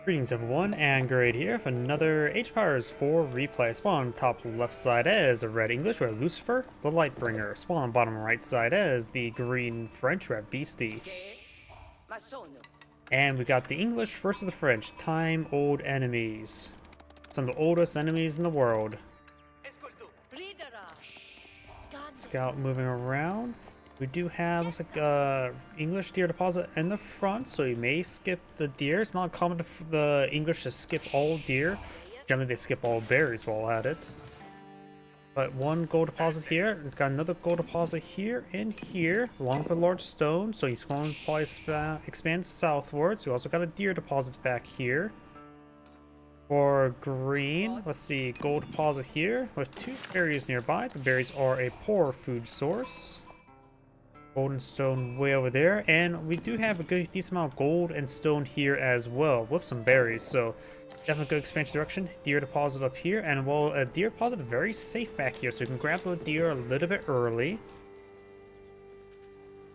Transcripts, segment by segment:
Greetings everyone, and Great here for another H-Powers 4 replay. Spawn on top left side as the red English, we have Lucifer, the Lightbringer. Spawn on bottom right side as the green French, we have Beasty. And we got the English versus the French, time-old enemies. Some of the oldest enemies in the world. Scout moving around. We do have, looks like, English deer deposit in the front, so you may skip the deer. It's not common for the English to skip all deer. Generally, they skip all berries while at it. But one gold deposit here. We've got another gold deposit here and here, along with a large stone. So he's going to probably expand southwards. We also got a deer deposit back here. For green, let's see, gold deposit here with two berries nearby. The berries are a poor food source. Gold and stone way over there, and we do have a good decent amount of gold and stone here as well with some berries, so definitely good expansion direction. Deer deposit up here, and well, a deer deposit very safe back here, so you can grab the deer a little bit early.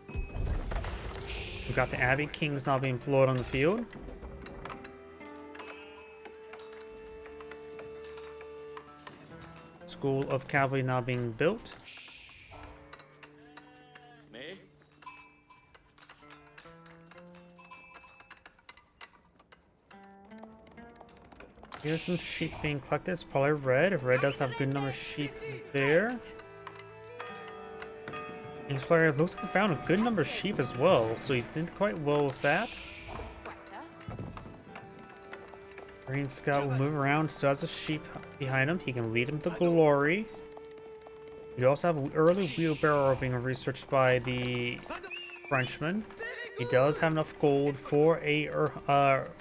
We got the Abbey Kings now being deployed on the field. School of Cavalry now being built. Here's some sheep being collected. It's probably red. Red does have a good number of sheep there. English player looks like he found a good number of sheep as well, so he's did quite well with that. Green Scout will move around, so has a sheep behind him. He can lead him to glory. We also have an early wheelbarrow being researched by the Frenchman. He does have enough gold for a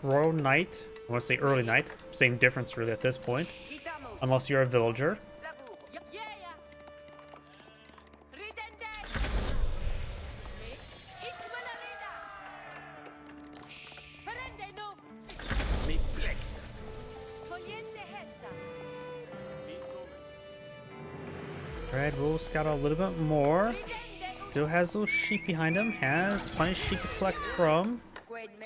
Royal Knight. I want to say early night. Same difference really at this point. Unless you're a villager. Red will scout out a little bit more. Still has those sheep behind him. Has plenty of sheep to collect from.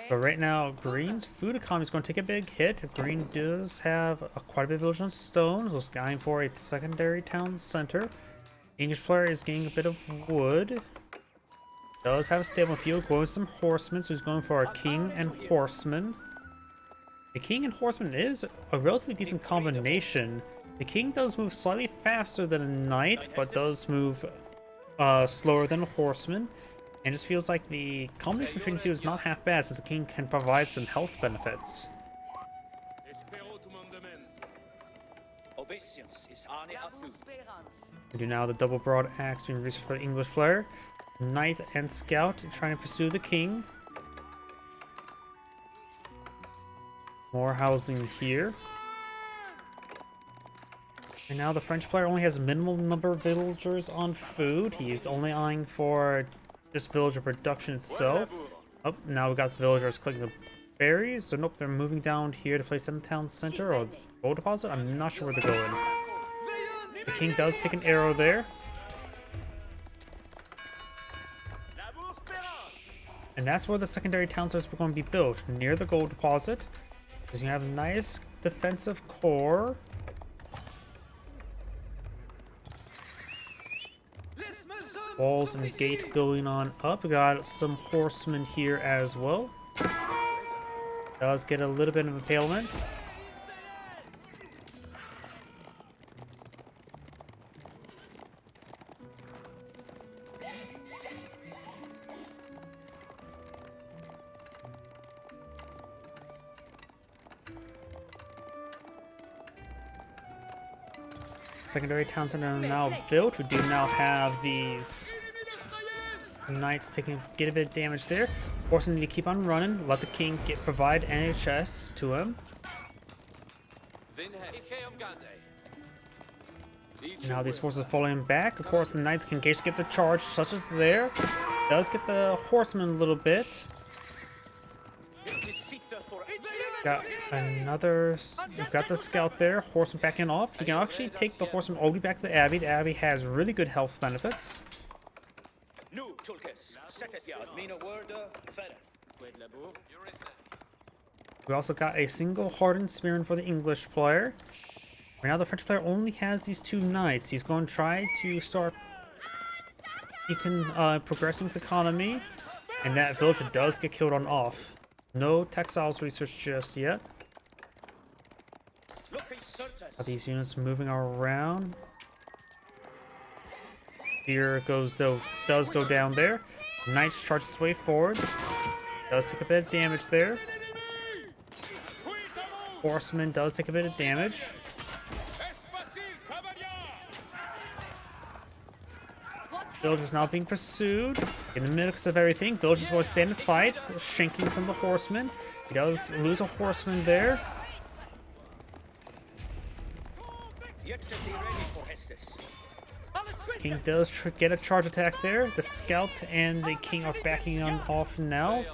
But right now, Green's food economy is going to take a big hit. Green does have quite a bit of village on stone, so scouting for a secondary town center. English player is getting a bit of wood. Does have a stable field, going with some horsemen, so he's going for a king and horseman. The king and horseman is a relatively decent combination. The king does move slightly faster than a knight, but does move slower than a horseman. And just feels like the combination between the two is not half bad, since the king can provide some health benefits. We do now the double broad axe being researched by the English player. Knight and scout trying to pursue the king. More housing here. And now the French player only has a minimal number of villagers on food. He's only eyeing for just villager production itself. Oh, now we got the villagers clicking the berries. So nope, they're moving down here to place in the town center or gold deposit. I'm not sure where they're going. The king does take an arrow there. And that's where the secondary town centers are going to be built, near the gold deposit. Because you have a nice defensive core. Walls and gate going on up. We got some horsemen here as well. Does get a little bit of impalement. Secondary town center are now built. We do now have these knights get a bit of damage there. Horsemen need to keep on running. Let the king provide NHS to him. Now these forces are falling back. Of course, the knights can get the charge, such as there. Does get the horsemen a little bit. Got another. We've got the scout there. Horseman backing off. He can actually take the horseman all the way back to the abbey. The abbey has really good health benefits. We also got a single hardened spearman for the English player. Right now the French player only has these 2 knights. He's going to try to start progressing his economy, and that villager does get killed on off. No textiles research just yet. Got these units moving around. Here goes does go down there. Knights charge his way forward. Does take a bit of damage there. Horseman does take a bit of damage. Villagers now being pursued. In the mix of everything, villagers going to stand and fight, shanking some of the horsemen. He does lose a horseman there. King does get a charge attack there. The scout and the king are backing on off now.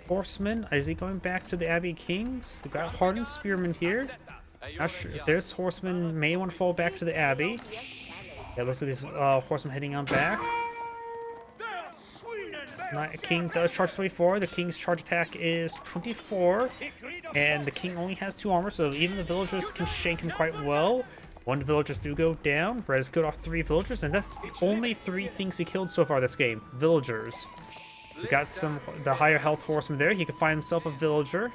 Horseman, is he going back to the Abbey Kings? They've got hardened spearmen here. Not sure. This horseman may want to fall back to the Abbey. Yeah, looks like this horseman heading on back. King does charge his way forward. The king's charge attack is 24. And the king only has 2 armor, so even the villagers can shank him quite well. 1 villagers do go down. Red has killed off 3 villagers, and that's only 3 things he killed so far this game. Villagers. We got the higher health horseman there. He could find himself a villager.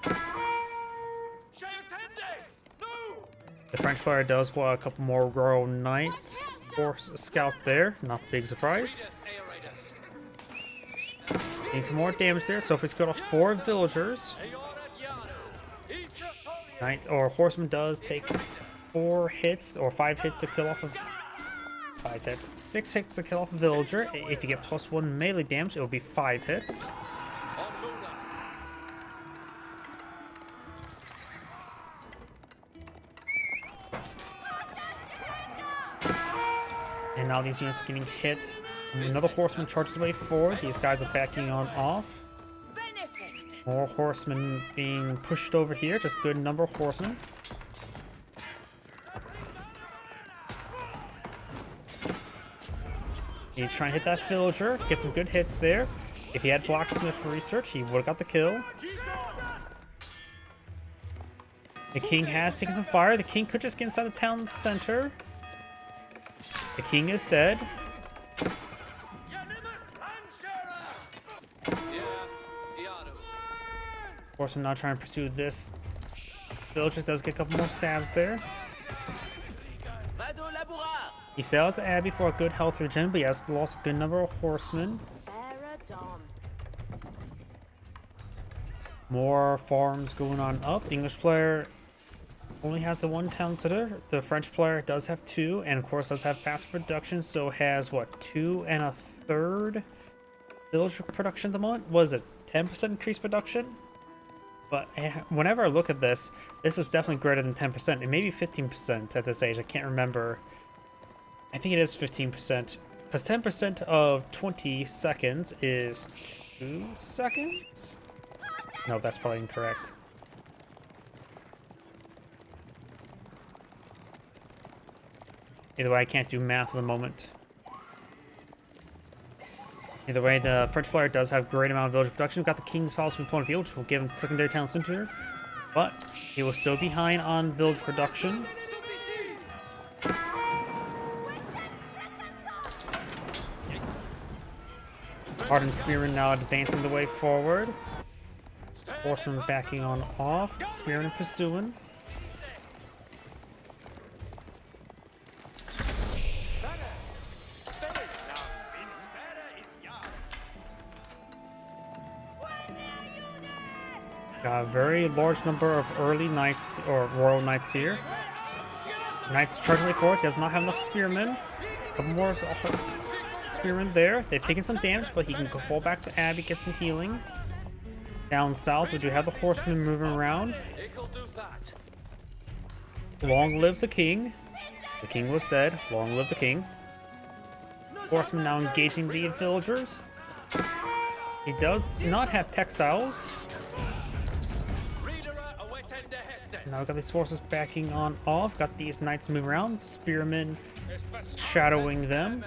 The French player does want a couple more royal knights. Horse scout there. Not big surprise. Need some more damage there. So if he's killed off 4 villagers. Knight or horseman does take 4 hits or 5 hits to kill off 5 hits. 6 hits to kill off a villager. If you get +1 melee damage, it will be 5 hits. And now these units are getting hit. Another horseman charges away forward. These guys are backing on off. More horsemen being pushed over here. Just good number of horsemen. He's trying to hit that villager, get some good hits there. If he had blacksmith research, he would have got the kill. The king has taken some fire. The king could just get inside the town center. The king is dead. Of course, I'm not trying to pursue this. Villager does get a couple more stabs there. He sells the Abbey for a good health regen, but he has lost a good number of horsemen. More farms going on up. The English player only has the 1 town center. The French player does have 2, and of course does have fast production, so has what, 2 1/3 village production at the moment? Was it 10% increased production? But whenever I look at this is definitely greater than 10%. It may be 15% at this age. I can't remember. I think it is 15%. Because 10% of 20 seconds is 2 seconds? No, that's probably incorrect. Either way, I can't do math at the moment. Either way, the French player does have a great amount of village production. We've got the King's Palace in Point of View, which will give him secondary town center. But he will still be behind on village production. Hardened Spearman now advancing the way forward. Horseman backing on off. Spearman pursuing. Got a very large number of early knights or royal knights here. Knights charging way forward. He does not have enough spearmen. A couple more spearmen there. They've taken some damage, but he can go fall back to Abbey, get some healing. Down south, we do have the horsemen moving around. Long live the king. The king was dead. Long live the king. Horsemen now engaging the villagers. He does not have textiles. Now we've got these forces backing on off. Got these knights moving around. Spearmen shadowing them.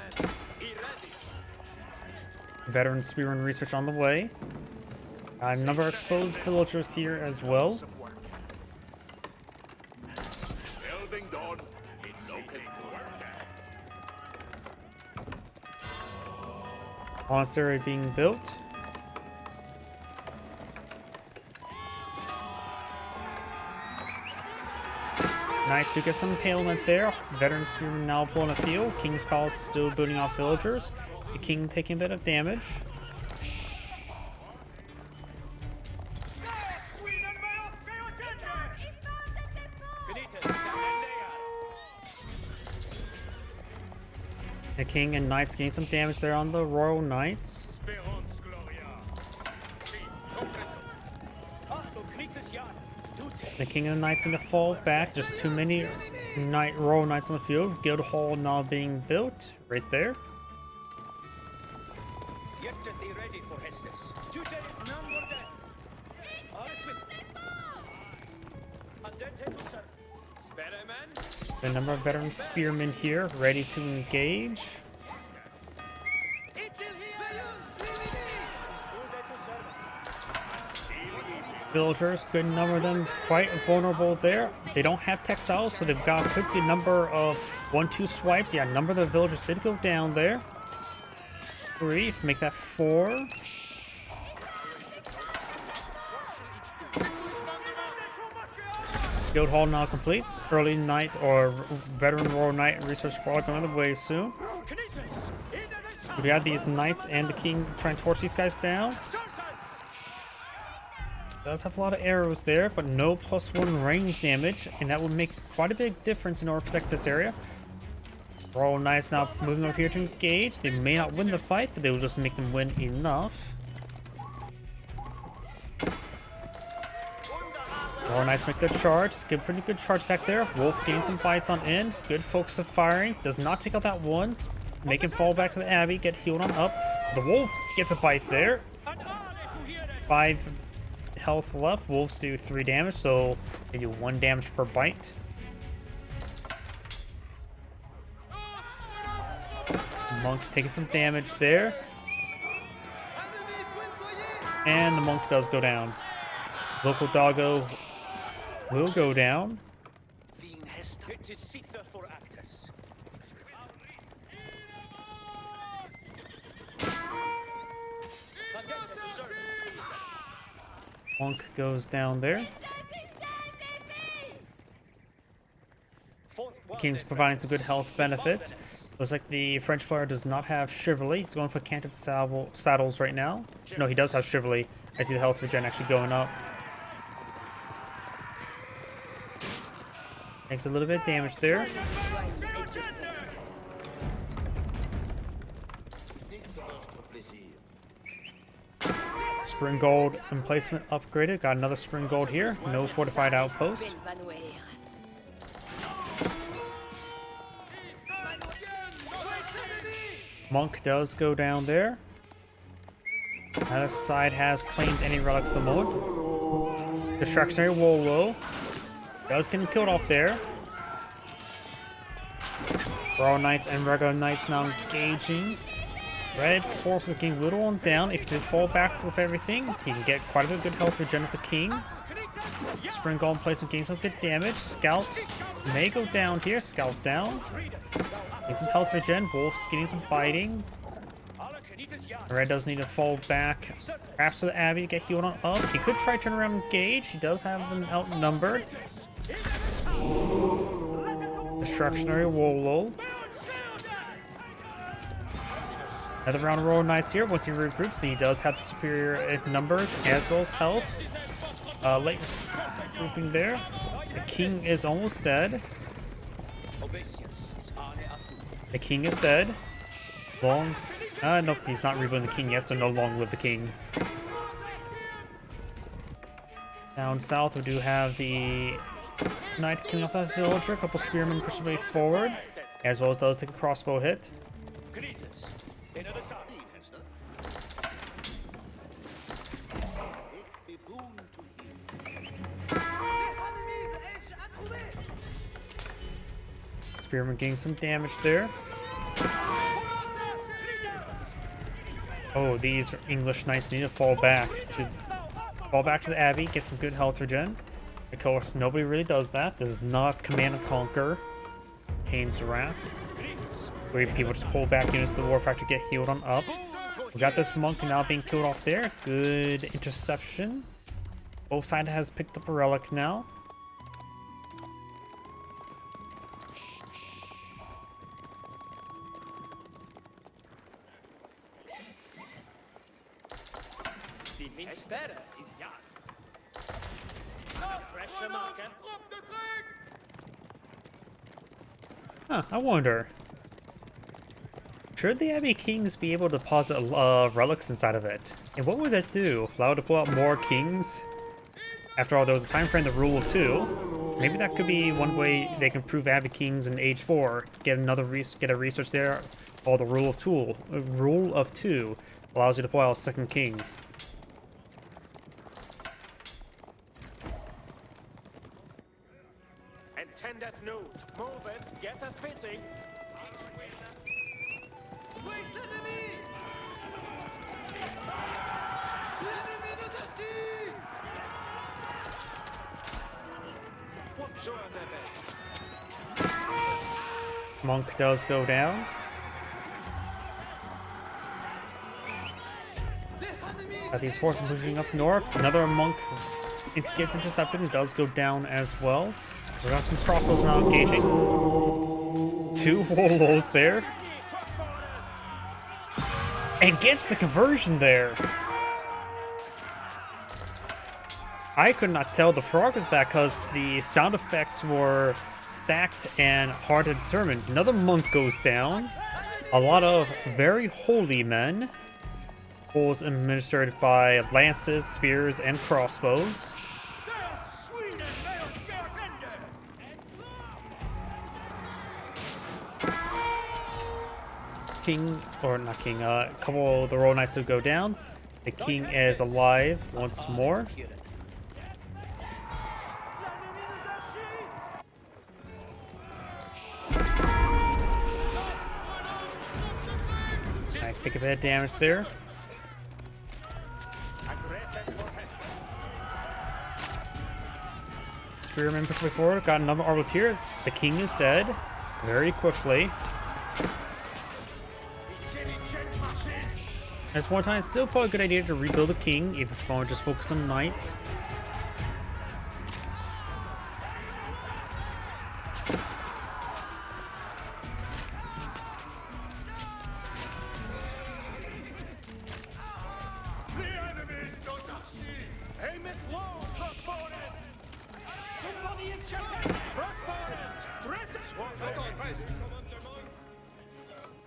Veteran spearman research on the way. A number of exposed villagers here as well. Monastery being built. Nice to get some impalement there. Veteran Spearman now pulling a field. King's Palace still booting off villagers. The king taking a bit of damage. The king and knights getting some damage there on the royal knights. The king and the knights need to fall back. Just too many royal knights on the field. Guild hall now being built right there. The number of veteran spearmen here ready to engage. Villagers, good number of them, quite vulnerable there. They don't have textiles, so they've got could see a number of 1-2 swipes. Yeah, a number of the villagers did go down there. 3, make that 4. Guild hall now complete. Early knight or veteran royal knight research squad going the way soon. We got these knights and the king trying to torch these guys down. Does have a lot of arrows there, but no +1 range damage, and that would make quite a big difference in order to protect this area. Royal Knights now moving over here to engage. They may not win the fight, but they will just make them win enough. Royal Knights make the charge. It's a pretty good charge attack there. Wolf getting some bites on end. Good focus of firing. Does not take out that one. Make him fall back to the Abbey. Get healed on up. The Wolf gets a bite there. 5 health left. Wolves do 3 damage, so they do 1 damage per bite. Monk taking some damage there. And the monk does go down. Local doggo will go down. Monk goes down there. King's providing some good health benefits. Looks like the French player does not have Chivalry. He's going for canted saddles right now. No, he does have Chivalry. I see the health regen actually going up. Takes a little bit of damage there. Spring gold emplacement upgraded. Got another spring gold here. No fortified outpost. Monk does go down there. Other side has claimed any relics of the moment. Distractionary Wolo does get killed off there. Royal Knights and regular Knights now engaging. Red's forces getting little on down. If he fall back with everything, he can get quite a bit of good health regen with the king. Spring Golden place and gain some good damage. Scout may go down here. Scout down. Need some health regen. Wolf's getting some biting. Red does need to fall back. Perhaps to the Abbey to get healed on up. He could try to turn around and engage. He does have them outnumbered. Destructionary Wolo. Another round of Royal Knights here. Once he regroups, he does have the superior numbers as well as health. Late grouping there. The king is almost dead. The king is dead. Long. Nope, he's not rebooting the king yet, so no longer with the king. Down south, we do have the knight killing off that villager. A couple spearmen push their way forward, as well as those take a crossbow hit. Spearman getting some damage there. Oh, these English knights need to fall back to the Abbey, get some good health regen. Of course, nobody really does that. This is not Command and Conquer. Cain's Wrath. Where people just pull back units to the War Factor, get healed on up. We got this monk now being killed off there. Good interception. Both sides has picked up a relic now. Huh, I wonder. Should the Abbey Kings be able to deposit relics inside of it? And what would that do? Allow it to pull out more kings? After all, there was a time frame to rule of 2. Maybe that could be one way they can prove Abbey Kings in Age 4. Get a research there called the Rule of 2. Allows you to pull out a second king. Intended note. Move it. Get us busy. Monk does go down. These forces pushing up north. Another monk gets intercepted and does go down as well. We got some crossbows now engaging. 2 Wolos there. And gets the conversion there. I could not tell the progress of that because the sound effects were stacked and hard to determine. Another monk goes down. A lot of very holy men. Pulls administered by lances, spears, and crossbows. King, or not king, a couple of the Royal Knights will go down. The king is alive once more. Nice, take a bit of damage there. Spearman pushing forward, got another Arbaletiers. The king is dead very quickly. As one time, it's still probably a good idea to rebuild a king, even if you want to just focus on knights.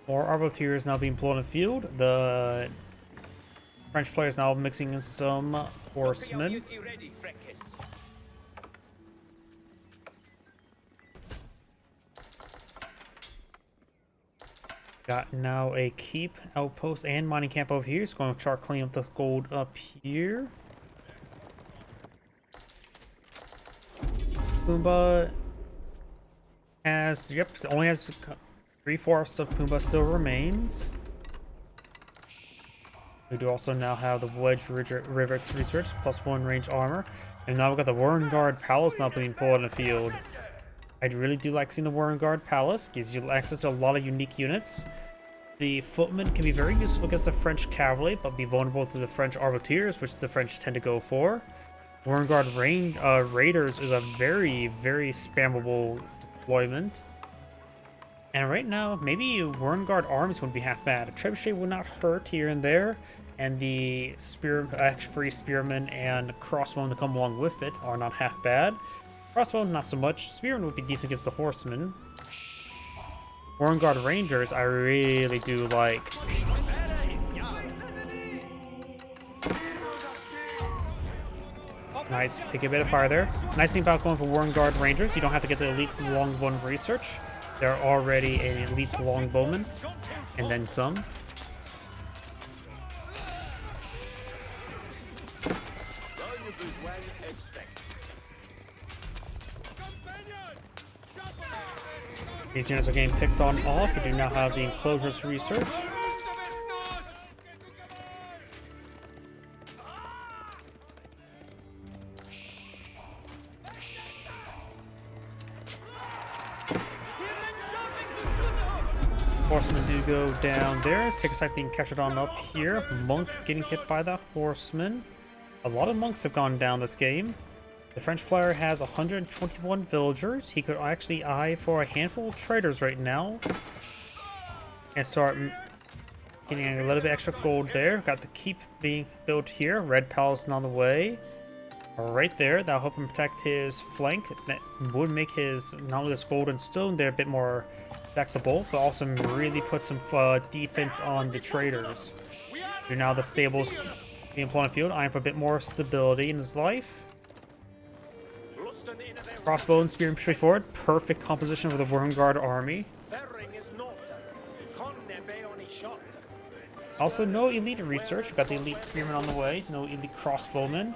More Arbaletiers now being pulled in the field. The French players now mixing in some horsemen. Got now a keep, outpost, and mining camp over here. So going to start cleaning up the gold up here. Pumbaa has, yep, only has 3/4 of Pumbaa still remains. We do also now have the Wedge Rivets research, +1 range armor. And now we've got the Warren Palace now being pulled in the field. I really do like seeing the Warren Palace. Gives you access to a lot of unique units. The footmen can be very useful against the French cavalry, but be vulnerable to the French Arbaletiers, which the French tend to go for. Warren Raiders is a very, very spammable deployment. And right now, maybe Warren arms wouldn't be half bad. A trebuchet would not hurt here and there, and the free spearmen and crossbowmen that come along with it are not half bad. Crossbow, not so much. Spearmen would be decent against the horsemen. Warren Rangers, I really do like. Nice, take a bit of fire there. Nice thing about going for Warren Rangers, you don't have to get the elite longbowman research. They're already an elite longbowman, and then some. These units are getting picked on off. We do now have the enclosures research. Horsemen do go down there. Sacred Site being captured on up here. Monk getting hit by that horseman. A lot of monks have gone down this game. The French player has 121 villagers. He could actually eye for a handful of traders right now and start getting a little bit extra gold there. Got the keep being built here. Red Palace on the way. Right there. That'll help him protect his flank. That would make his, not only this gold and stone there, a bit more protectable, but also really put some defense on the traders. So now the stables being employed on the field, eyeing for a bit more stability in his life. Crossbow and spear push forward. Perfect composition for the Worm Guard army. Also, no elite research. We've got the elite spearman on the way. No elite crossbowman.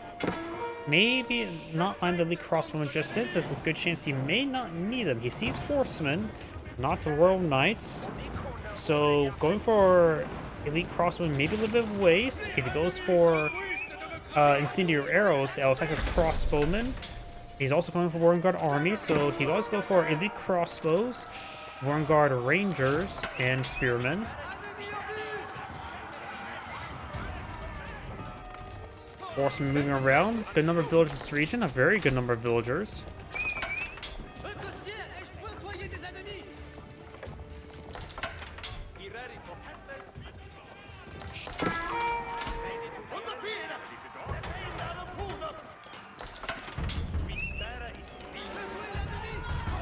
Maybe not find the elite crossbowman just since there's a good chance he may not need them. He sees horsemen, not the royal knights. So going for elite crossbowman maybe a little bit of waste. If he goes for incendiary arrows, that'll affect his crossbowman. He's also going for Worm Guard army, so he always go for elite crossbows, Worm Guard rangers, and spearmen. Horsemen moving around. Good number of villagers in this region. A very good number of villagers.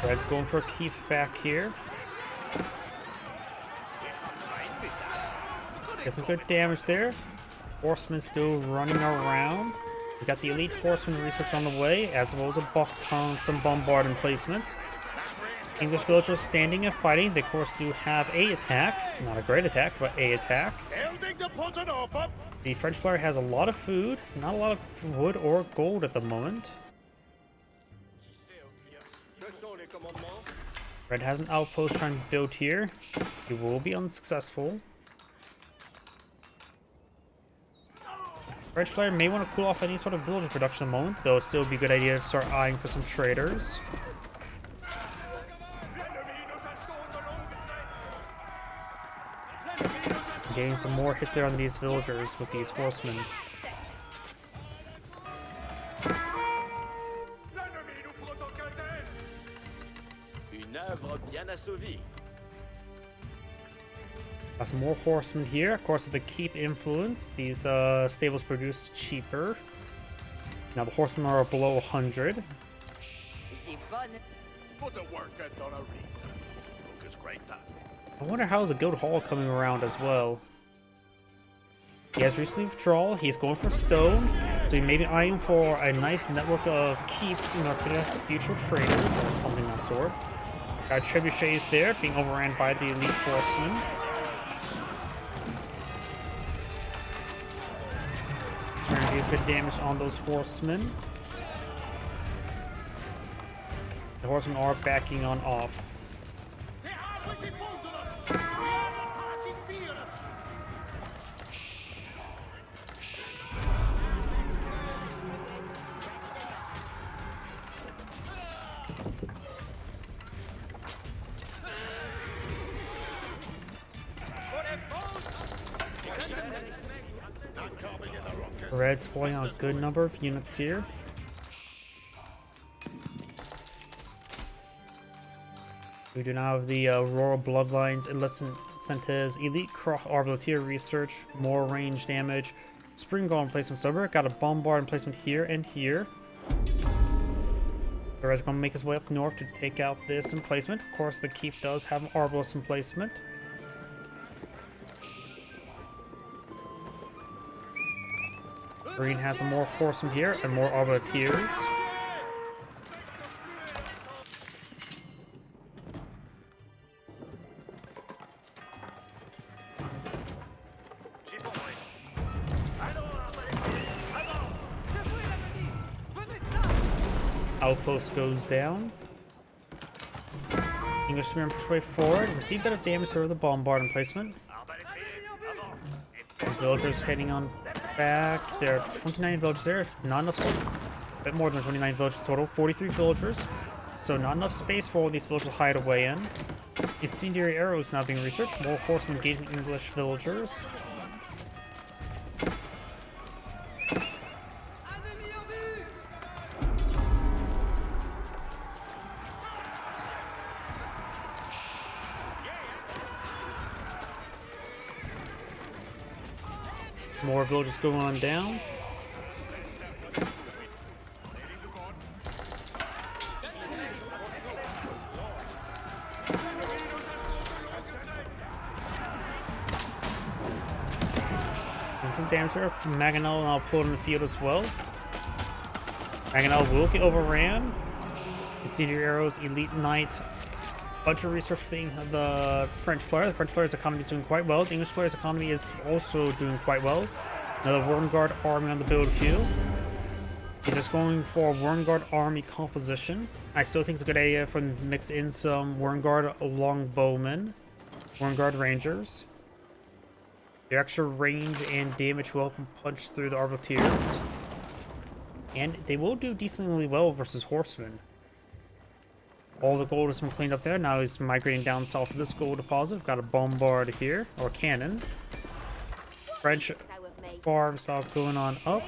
Red's going for a keep back here. Get some good damage there. Horsemen still running around. We got the elite horseman research on the way, as well as some bombard emplacements. English villagers standing and fighting. They, of course, do have a attack. Not a great attack, but a attack. The French player has a lot of food, not a lot of wood or gold at the moment. Red has an outpost trying to build here. He will be unsuccessful. French player may want to cool off any sort of villager production at the moment, though it still would be a good idea to start eyeing for some traders. Getting some more hits there on these villagers with these horsemen. Got some more horsemen here. Of course, with the keep influence, these stables produce cheaper. Now the horsemen are below 100. I wonder how is the guild hall coming around as well. He has recently withdrawal. He's going for stone, so he may be eyeing for a nice network of keeps in our future traders or something of that sort. Got trebuchets there, being overran by the elite horsemen. Smearing deals good damage on those horsemen. The horsemen are backing on off. Red's pulling out a good number of units here. We do now have the Royal Bloodlines, Enlisted Incentives, Elite Arbaletier Research, more range damage, Spring Golem emplacement over. Got a Bombard emplacement here and here. The Red's going to make his way up north to take out this emplacement. Of course, the Keep does have an Arbalest emplacement. Green has some more horsemen here and more arbaletiers. Outpost goes down. English spearmen push way forward. Receive better damage over the bombard emplacement. These villagers heading on back. There are 29 villagers there. Not enough. A bit more than 29 villagers total. 43 villagers. So not enough space for all these villagers to hide away in. Incendiary arrows now being researched. More horsemen engaging English villagers. More villagers going on down. And some damage there. Maganel now pulled in the field as well. Maganel will get overran. Incendiary arrows, elite knight. Bunch of research for the French player. The French player's economy is doing quite well. The English player's economy is also doing quite well. Another Wormguard army on the build queue. He's just going for a Wormguard army composition. I still think it's a good idea for them to mix in some Wormguard longbowmen, Wormguard rangers. The extra range and damage will help them punch through the arbaletiers. And they will do decently well versus horsemen. All the gold has been cleaned up there. Now he's migrating down south of this gold deposit. We've got a bombard here, or cannon. French farm stock going on up.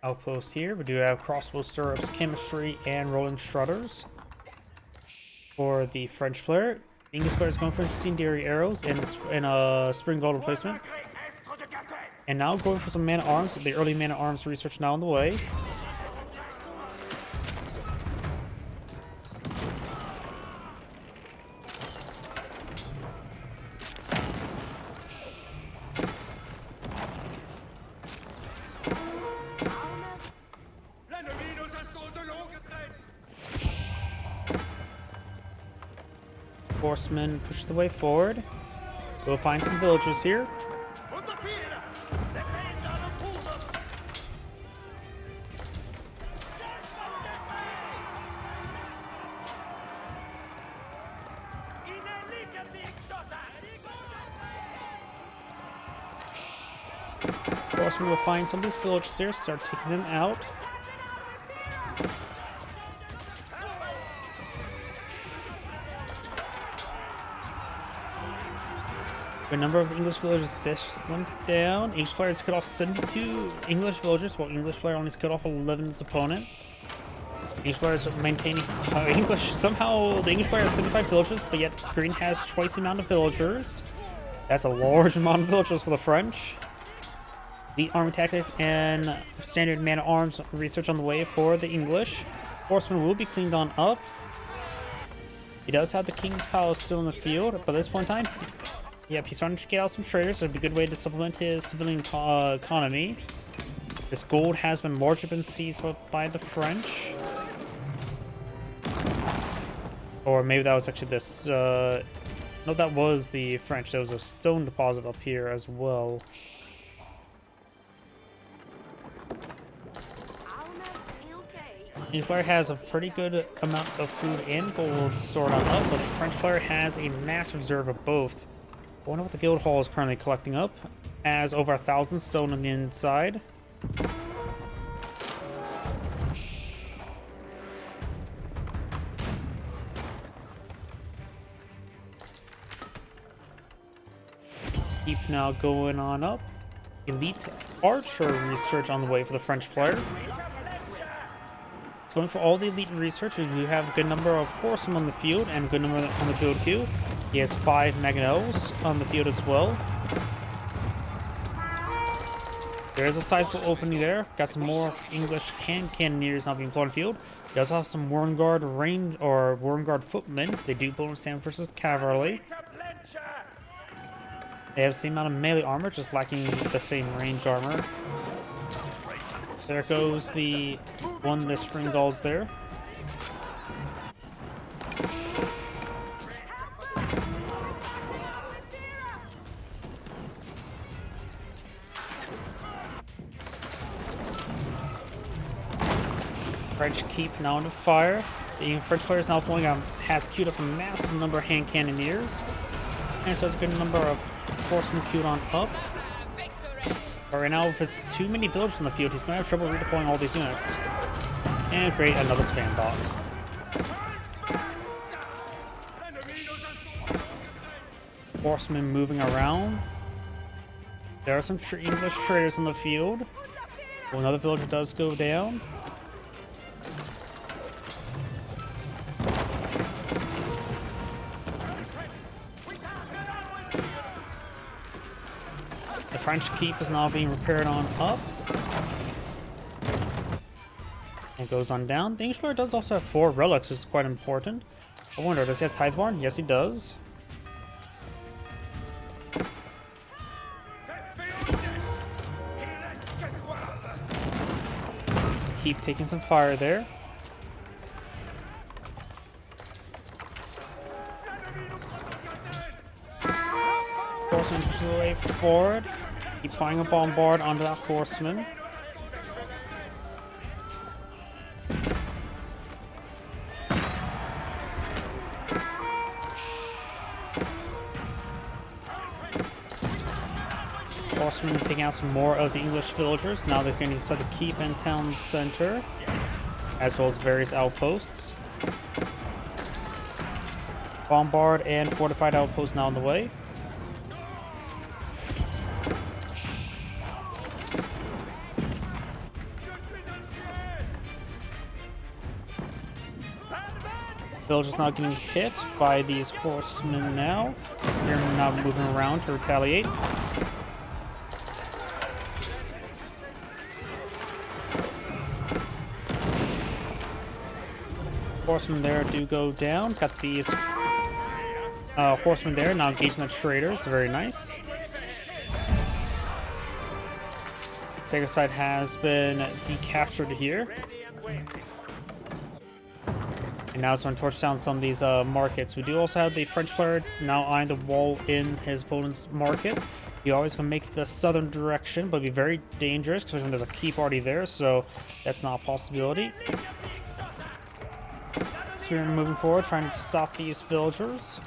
Outpost here. We do have crossbow stirrups, chemistry, and rolling strutters for the French player. The English player is going for incendiary arrows and a spring gold replacement. And now going for some man-at-arms. The early man-at-arms research now on the way. Horsemen push the way forward. We'll find some villagers here. Horsemen will find some of these villagers here, start taking them out. A number of English villagers this went down. English players cut off 72 English villagers, while English player only cut off 11 his opponent. English players are maintaining English. Somehow the English player has 75 villagers, but yet Green has twice the amount of villagers. That's a large amount of villagers for the French. The army tactics and standard man-at-arms research on the way for the English. Horsemen will be cleaned on up. He does have the King's Palace still in the field, but at this point in time, yep, he's starting to get out some traders. It'd be a good way to supplement his civilian economy. This gold has been largely been seized by the French. Or maybe that was actually this, no, that was the French. There was a stone deposit up here as well. The player has a pretty good amount of food and gold stored on up, but the French player has a mass reserve of both. I wonder what the guild hall is currently collecting up. Has over 1,000 stone on the inside. Keep now going on up. Elite archer research on the way for the French player. Going for all the elite research. We do have a good number of horsemen on the field and a good number on the build queue. He has 5 Maganels on the field as well. There is a sizable opening there. Got some more English hand cannoneers now being employed on the field. He does have some Wormguard range or Wormguard footmen. They do bonus stand versus cavalry. They have the same amount of melee armor, just lacking the same range armor. There goes the one of the spring gulls there. French keep now under fire. The French player is now pulling out, has queued up a massive number of hand cannoneers. And so it's a good number of horsemen queued on up. But right now, if it's too many villagers in the field, he's going to have trouble redeploying all these units. And create another spam bot. Horsemen moving around. There are some English traders in the field. Well, another villager does go down. The French keep is now being repaired on up. It goes on down. The English player does also have 4 relics, which is quite important. I wonder, does he have Tideborn? Yes, he does. Keep taking some fire there. Horseman pushes the way forward. Keep firing a bombard onto that horseman. Horsemen taking out some more of the English villagers. Now they're going inside the keep and town center, as well as various outposts. Bombard and fortified outposts now on the way. Villagers now getting hit by these horsemen now. The spearmen now moving around to retaliate. Horsemen there do go down. Got these horsemen there now engaging the traders. Very nice. Tiger side has been decaptured here. And now it's going to torch down some of these markets. We do also have the French player now eyeing the wall in his opponent's market. You always can make the southern direction, but be very dangerous because when there's a keep already there, so that's not a possibility. Spearmen moving forward, trying to stop these villagers.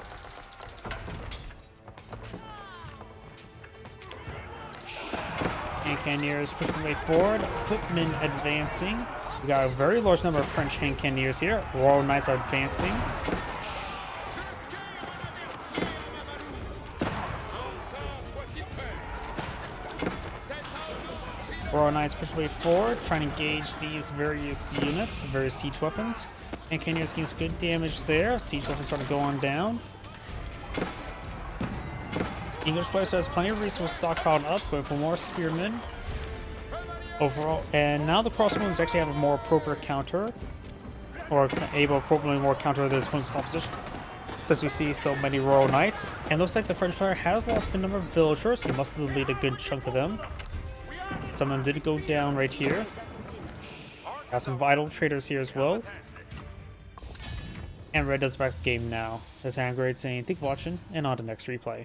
Hand cannoneers pushing the way forward. Footmen advancing. We got a very large number of French hand cannoneers here. Royal Knights are advancing. Royal Knights push the way forward, trying to engage these various units, various siege weapons. And cannoneers getting some good damage there. Siege weapons starting to go on down. English player has plenty of resources stockpiled up, going for more spearmen. Overall, and now the crossbows actually have a more appropriate counter, or able appropriately more counter this opponent's composition. Since we see so many Royal Knights, and looks like the French player has lost a good number of villagers. He must have deleted a good chunk of them. Some of them did go down right here. Got some vital traders here as well. And Red does back the game now. This is Android saying, thank you for watching, and on to the next replay.